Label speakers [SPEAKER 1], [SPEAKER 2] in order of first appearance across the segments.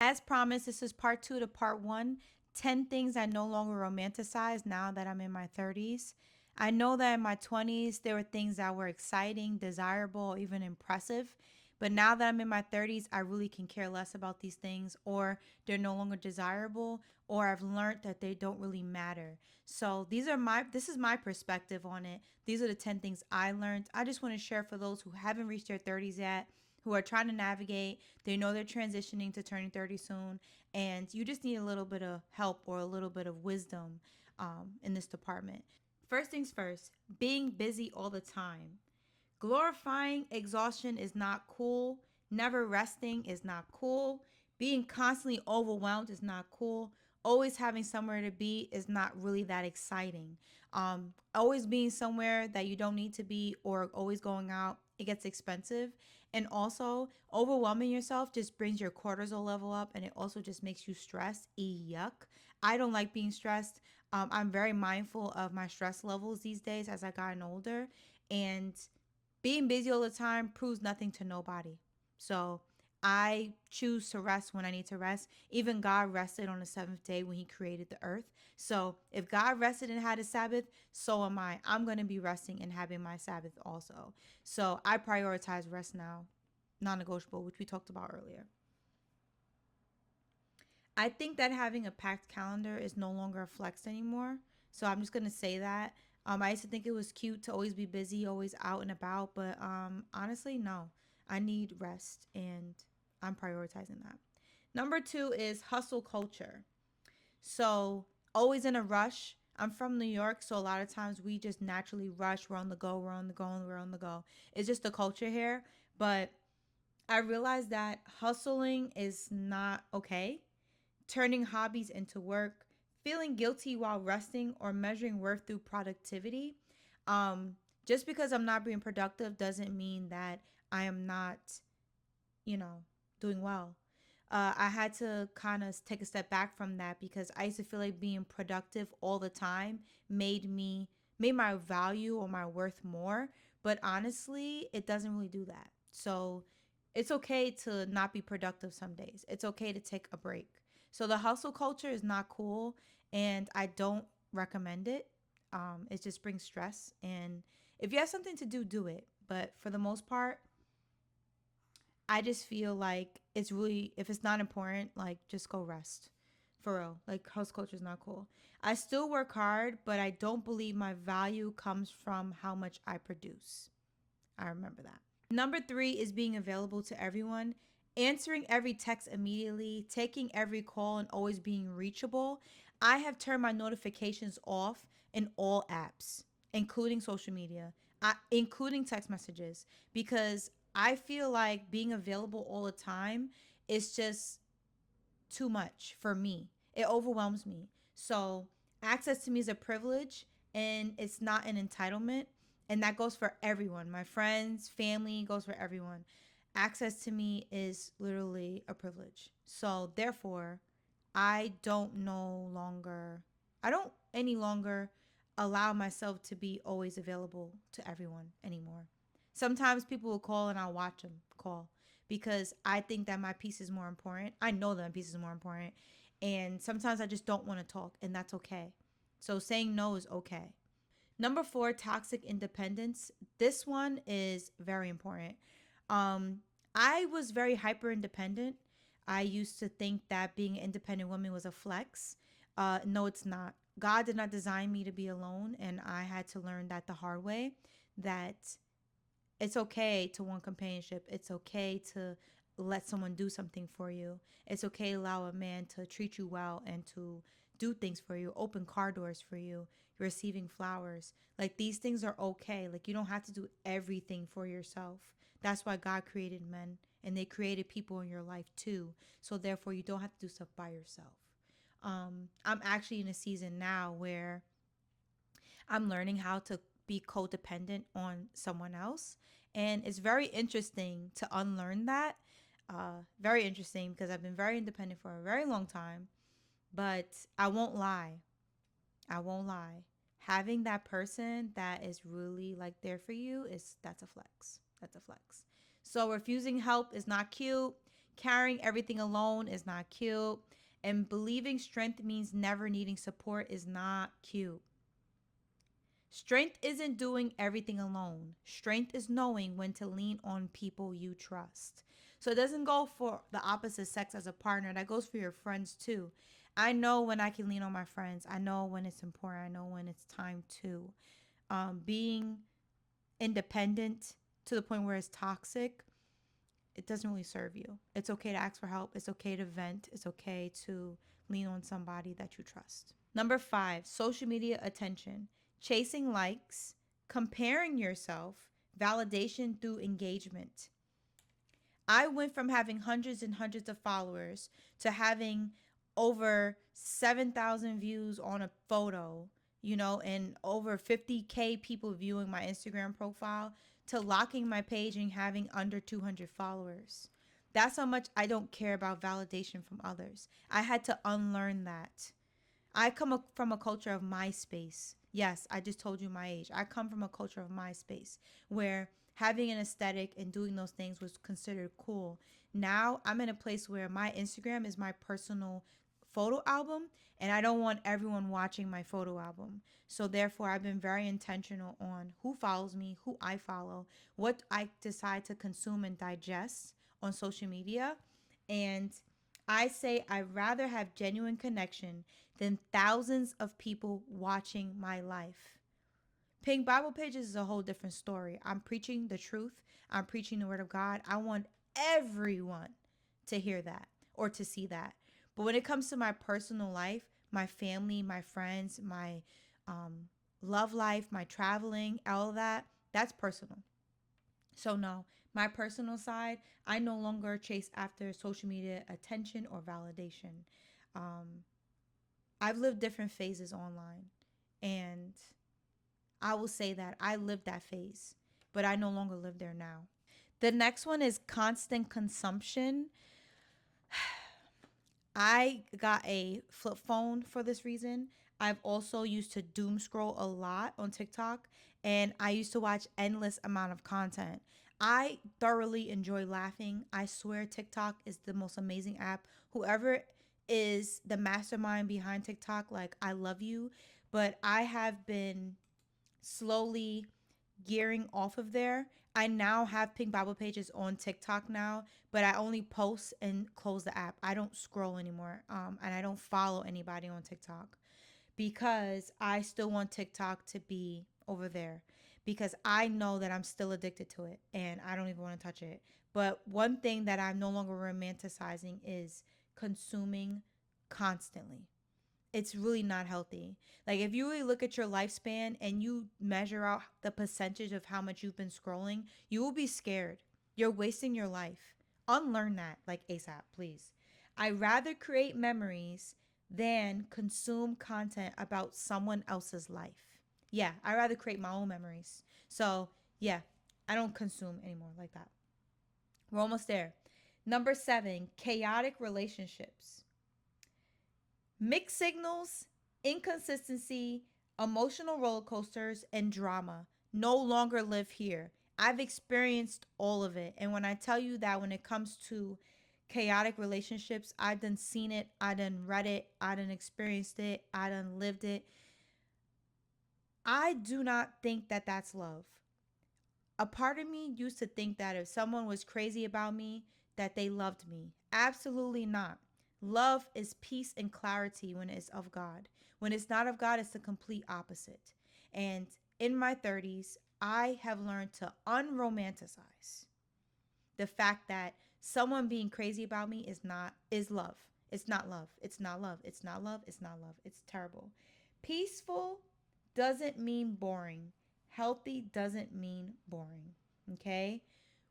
[SPEAKER 1] As promised, this is part two to part one. 10 things I no longer romanticize now that I'm in my 30s. I know that in my 20s, there were things that were exciting, desirable, even impressive. But now that I'm in my 30s, I really can care less about these things, or they're no longer desirable, or I've learned that they don't really matter. So this is my perspective on it. These are the 10 things I learned. I just want to share for those who haven't reached their 30s yet, who are trying to navigate. They know they're transitioning to turning 30 soon, and you just need a little bit of help or a little bit of wisdom in this department. First things first, being busy all the time. Glorifying exhaustion is not cool. Never resting is not cool. Being constantly overwhelmed is not cool. Always having somewhere to be is not really that exciting. Always being somewhere that you don't need to be or always going out, it gets expensive. And also, overwhelming yourself just brings your cortisol level up and it also just makes you stressed. Yuck. I don't like being stressed. I'm very mindful of my stress levels these days as I gotten older. And being busy all the time proves nothing to nobody. So I choose to rest when I need to rest. Even God rested on the seventh day when he created the earth. So if God rested and had a Sabbath, so am I. I'm going to be resting and having my Sabbath also. So I prioritize rest now, non negotiable, which we talked about earlier. I think that having a packed calendar is no longer a flex anymore. So I'm just gonna say that. I used to think it was cute to always be busy, always out and about, but honestly, no. I need rest, and I'm prioritizing that. Number two is hustle culture. So always in a rush. I'm from New York, so a lot of times we just naturally rush. We're on the go. We're on the go. We're on the go. It's just the culture here, but I realized that hustling is not okay. Turning hobbies into work, feeling guilty while resting, or measuring worth through productivity. Um, just because I'm not being productive doesn't mean that I am not, you know, doing well. I had to kind of take a step back from that because I used to feel like being productive all the time made my value or my worth more. But honestly, it doesn't really do that. So it's okay to not be productive some days. It's okay to take a break. So the hustle culture is not cool, and I don't recommend it. It just brings stress, and if you have something to do, do it. But for the most part, I just feel like it's really, if it's not important, like just go rest. For real. Like house culture is not cool. I still work hard, but I don't believe my value comes from how much I produce. I remember that. Number three is being available to everyone, answering every text immediately, taking every call, and always being reachable. I have turned my notifications off in all apps, including social media, including text messages, because I feel like being available all the time is just too much for me. It overwhelms me. So, access to me is a privilege and it's not an entitlement. And that goes for everyone. My friends, family, goes for everyone. Access to me is literally a privilege. So, therefore, I don't any longer allow myself to be always available to everyone anymore. Sometimes people will call and I'll watch them call because I think that my piece is more important. I know that my piece is more important. And sometimes I just don't want to talk, and that's okay. So saying no is okay. Number four, toxic independence. This one is very important. Um, I was very hyper independent. I used to think that being an independent woman was a flex. No, it's not. God did not design me to be alone, and I had to learn that the hard way. That it's okay to want companionship. It's okay to let someone do something for you. It's okay to allow a man to treat you well and to do things for you, open car doors for you, receiving flowers. Like these things are okay. Like you don't have to do everything for yourself. That's why God created men and they created people in your life too. So therefore you don't have to do stuff by yourself. I'm actually in a season now where I'm learning how to be codependent on someone else. And it's very interesting to unlearn that. Very interesting because I've been very independent for a very long time. But I won't lie. I won't lie. Having that person that is really like there for you is that's a flex. That's a flex. So refusing help is not cute. Carrying everything alone is not cute. And believing strength means never needing support is not cute. Strength isn't doing everything alone. Strength is knowing when to lean on people you trust. So it doesn't go for the opposite sex as a partner. That goes for your friends too. I know when I can lean on my friends. I know when it's important. I know when it's time to. Being independent to the point where it's toxic, it doesn't really serve you. It's okay to ask for help. It's okay to vent. It's okay to lean on somebody that you trust. Number 5, social media attention. Chasing likes, comparing yourself, validation through engagement. I went from having hundreds and hundreds of followers to having over 7,000 views on a photo, and over 50K people viewing my Instagram profile to locking my page and having under 200 followers. That's how much I don't care about validation from others. I had to unlearn that. I come from a culture of MySpace. Yes, I just told you my age. I come from a culture of MySpace where having an aesthetic and doing those things was considered cool. Now I'm in a place where my Instagram is my personal photo album and I don't want everyone watching my photo album. So therefore I've been very intentional on who follows me, who I follow, what I decide to consume and digest on social media. And I say I'd rather have genuine connection than thousands of people watching my life. Pink Bible pages is a whole different story. I'm preaching the truth. I'm preaching the word of God. I want everyone to hear that or to see that. But when it comes to my personal life, my family, my friends, my love life, my traveling, all of that, that's personal. So, no, my personal side, I no longer chase after social media attention or validation. Um, I've lived different phases online, and I will say that I lived that phase, but I no longer live there now. The next one is constant consumption. I got a flip phone for this reason. I've also used to doom scroll a lot on TikTok, and I used to watch endless amount of content. I thoroughly enjoy laughing. I swear TikTok is the most amazing app. Whoever is the mastermind behind TikTok, like, I love you, but I have been slowly gearing off of there. I now have pink Bible pages on TikTok now, but I only post and close the app. I don't scroll anymore. And I don't follow anybody on TikTok because I still want TikTok to be over there because I know that I'm still addicted to it and I don't even want to touch it. But one thing that I'm no longer romanticizing is consuming constantly. It's really not healthy. Like, if you really look at your lifespan and you measure out the percentage of how much you've been scrolling, you will be scared. You're wasting your life. Unlearn that, like, ASAP, please. I rather create memories than consume content about someone else's life. Yeah, I rather create my own memories. So, yeah, I don't consume anymore like that. We're almost there. Number 7, chaotic relationships. Mixed signals, inconsistency, emotional roller coasters, and drama no longer live here. I've experienced all of it. And when I tell you that when it comes to chaotic relationships, I done seen it, I done read it, I done experienced it, I done lived it. I do not think that that's love. A part of me used to think that if someone was crazy about me, that they loved me. Absolutely not. Love is peace and clarity when it's of God. When it's not of God, it's the complete opposite. And in my 30s, I have learned to unromanticize the fact that someone being crazy about me is love. It's not love. It's not love. It's not love. It's not love. It's terrible. Peaceful doesn't mean boring. Healthy doesn't mean boring. Okay?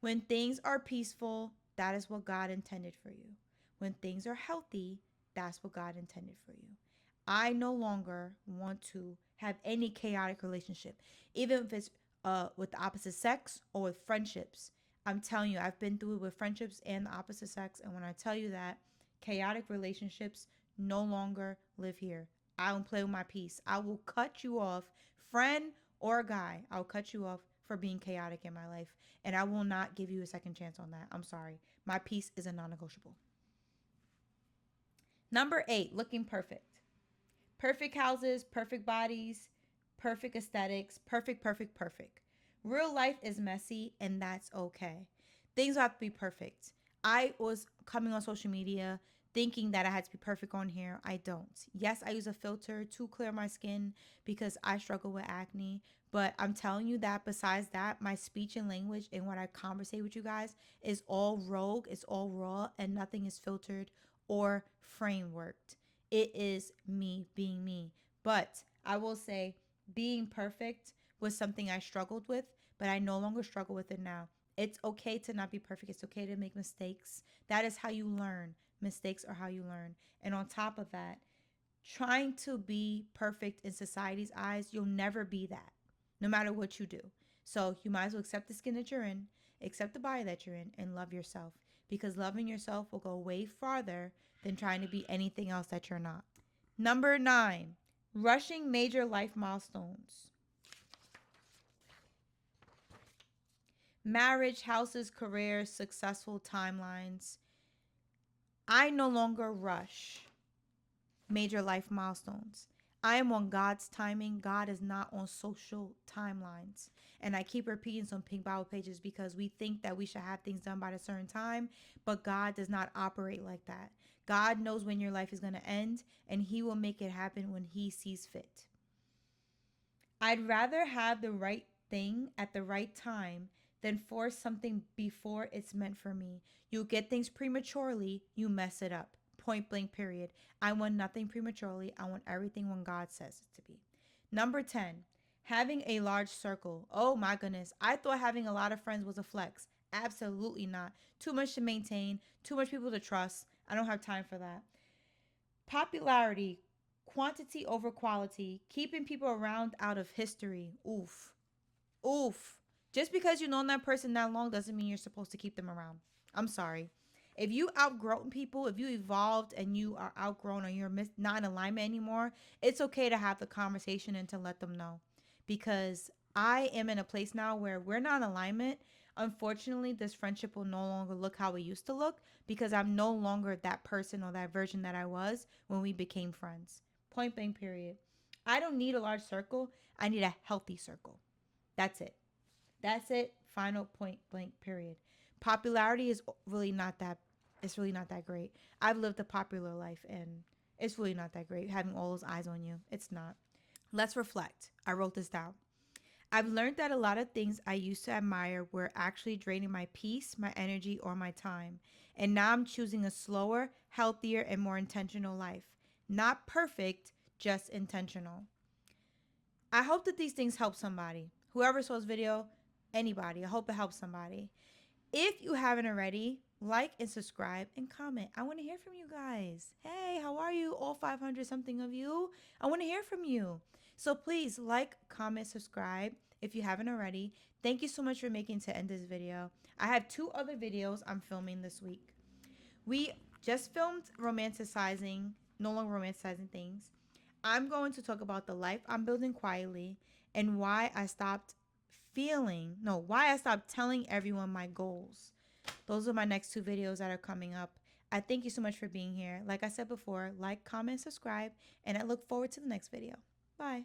[SPEAKER 1] When things are peaceful, that is what God intended for you. When things are healthy, that's what God intended for you. I no longer want to have any chaotic relationship, even if it's with the opposite sex or with friendships. I'm telling you, I've been through it with friendships and the opposite sex. And when I tell you that, chaotic relationships no longer live here. I don't play with my peace. I will cut you off, friend or guy. I'll cut you off for being chaotic in my life. And I will not give you a second chance on that. I'm sorry. My peace is a non negotiable. Number 8, looking perfect. Perfect houses, perfect bodies, perfect aesthetics, perfect, perfect, perfect. Real life is messy, and that's okay. Things have to be perfect. I was coming on social media thinking that I had to be perfect on here. I don't. Yes, I use a filter to clear my skin because I struggle with acne. But I'm telling you that besides that, my speech and language and what I conversate with you guys is all rogue, it's all raw, and nothing is filtered or frameworked. It is me being me. But I will say, being perfect was something I struggled with, but I no longer struggle with it now. It's okay to not be perfect. It's okay to make mistakes. That is how you learn. Mistakes are how you learn. And on top of that, trying to be perfect in society's eyes, you'll never be that, no matter what you do. So you might as well accept the skin that you're in, accept the body that you're in, and love yourself. Because loving yourself will go way farther than trying to be anything else that you're not. Number 9, rushing major life milestones. Marriage, houses, careers, successful timelines. I no longer rush major life milestones. I am on God's timing. God is not on social timelines. And I keep repeating some pink Bible pages because we think that we should have things done by a certain time, but God does not operate like that. God knows when your life is going to end, and He will make it happen when He sees fit. I'd rather have the right thing at the right time than force something before it's meant for me. You get things prematurely, you mess it up. Point blank, period. I want nothing prematurely. I want everything when God says it to be. Number 10, having a large circle. Oh my goodness. I thought having a lot of friends was a flex. Absolutely not. Too much to maintain, too much people to trust. I don't have time for that. Popularity, quantity over quality, keeping people around out of history. Oof. Oof. Just because you've known that person that long doesn't mean you're supposed to keep them around. I'm sorry. If you outgrown people, if you evolved and you are outgrown or you're not in alignment anymore, it's okay to have the conversation and to let them know. Because I am in a place now where we're not in alignment. Unfortunately, this friendship will no longer look how it used to look because I'm no longer that person or that version that I was when we became friends. Point blank, period. I don't need a large circle. I need a healthy circle. That's it. That's it. Final point blank, period. Popularity is really not that it's really not that great. I've lived a popular life and it's really not that great having all those eyes on you. It's not. Let's reflect. I wrote this down. I've learned that a lot of things I used to admire were actually draining my peace, my energy, or my time. And now I'm choosing a slower, healthier, and more intentional life. Not perfect, just intentional. I hope that these things help somebody. Whoever saw this video, anybody. I hope it helps somebody. If you haven't already, like and subscribe and comment. I want to hear from you guys. Hey, how are you? All 500 something of you. I want to hear from you. So please like, comment, subscribe if you haven't already. Thank you so much for making to end this video. I have 2 other videos I'm filming this week. We just filmed romanticizing, no longer romanticizing things. I'm going to talk about the life I'm building quietly and why I stopped telling everyone my goals. Those are my next 2 videos that are coming up. I thank you so much for being here. Like I said before, like, comment, subscribe, and I look forward to the next video. Bye.